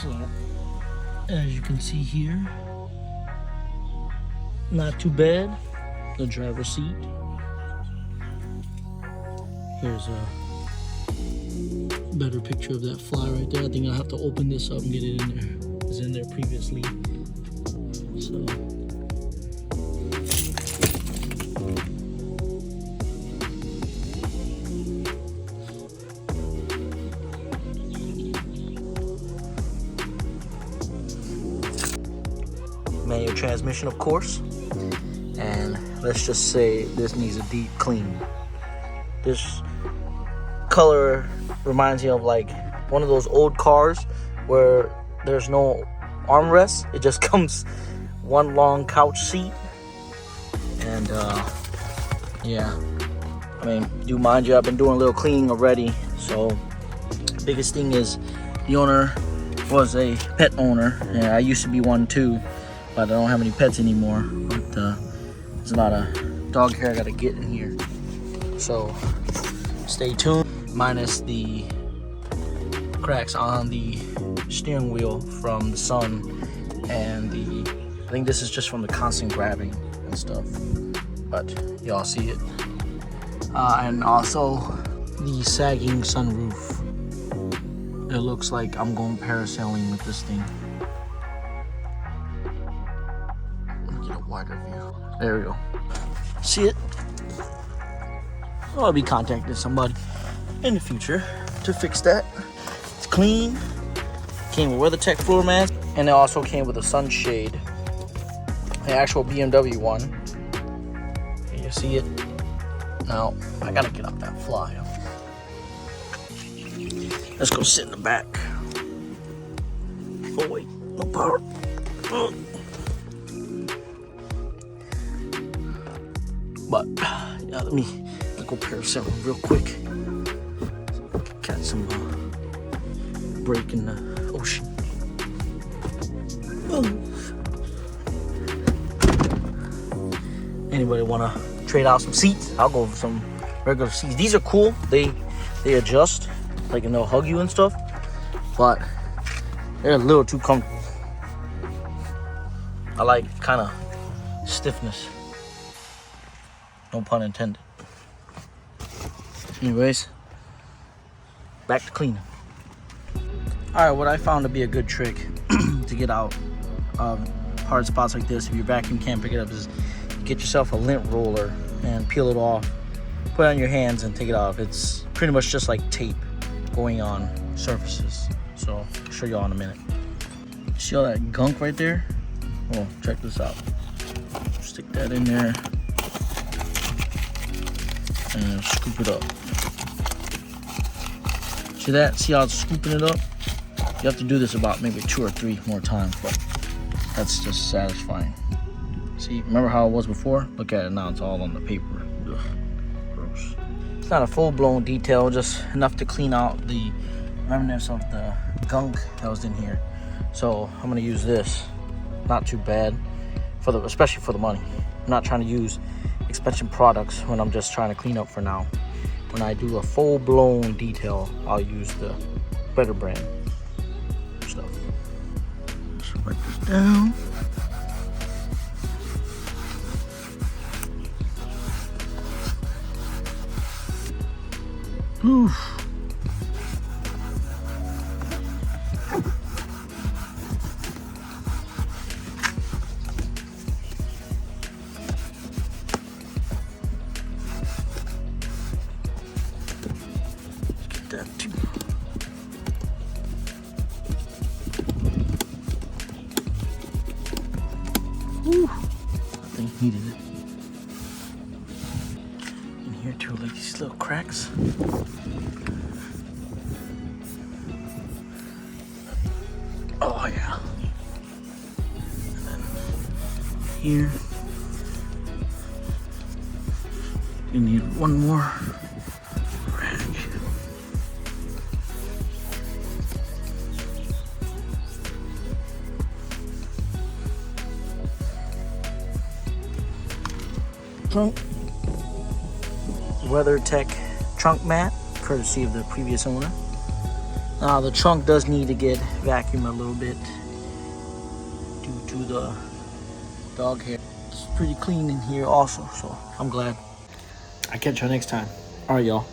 So, as you can see here, not too bad. The driver's seat. Here's a better picture of that fly right there. I think I'll have to open this up and get it in there. It was in there previously. So. Manual transmission, of course, and let's just say this needs a deep clean. This color reminds me of like one of those old cars where there's no armrest. It just comes one long couch seat, and yeah, I mean, do mind you, I've been doing a little cleaning already. So biggest thing is the owner was a pet owner, and I used to be one too, but I don't have any pets anymore. But there's a lot of dog hair I gotta get in here, so stay tuned. Minus the cracks on the steering wheel from the sun, and I think this is just from the constant grabbing and stuff, but y'all see it. And also the sagging sunroof. It looks like I'm going parasailing with this thing. Let me get a wider view. There we go. See it? I'll be contacting somebody in the future to fix that. It's clean. Came with WeatherTech floor mats, and it also came with a sunshade. The actual BMW one. Can you see it? Now I gotta get up that fly. Let's go sit in the back. Oh wait, no power. Oh. But yeah, let me go parasailing real quick. Catch some break in the ocean. Oh. Anybody wanna trade out some seats? I'll go for some regular seats. These are cool. They adjust, like, and they'll hug you and stuff, but they're a little too comfortable. I like kind of stiffness. No pun intended. Anyways, back to cleaning. All right, what I found to be a good trick to get out of hard spots like this, if your vacuum can't pick it up, is get yourself a lint roller and peel it off, put it on your hands and take it off. It's pretty much just like tape going on surfaces. So I'll show y'all in a minute. See all that gunk right there? Oh, check this out. Stick that in there and scoop it up. See that? See how it's scooping it up? You have to do this about maybe 2 or 3 more times, but that's just satisfying. See, remember how it was before? Look at it now, it's all on the paper. Ugh, gross. It's not a full-blown detail, just enough to clean out the remnants of the gunk that was in here. So I'm gonna use this. Not too bad, especially for the money. I'm not trying to use expensive products when I'm just trying to clean up for now. When I do a full-blown detail, I'll use the better brand stuff. Just wipe this down. Oof. Get that too. Ooh. I think needed it. In here too, like these little cracks. Oh yeah. And then here, you need one more rag. Trunk. WeatherTech trunk mat, courtesy of the previous owner. Now the trunk does need to get vacuumed a little bit due to the dog hair. It's pretty clean in here also, so I'm glad. I'll catch y'all next time. All right, y'all.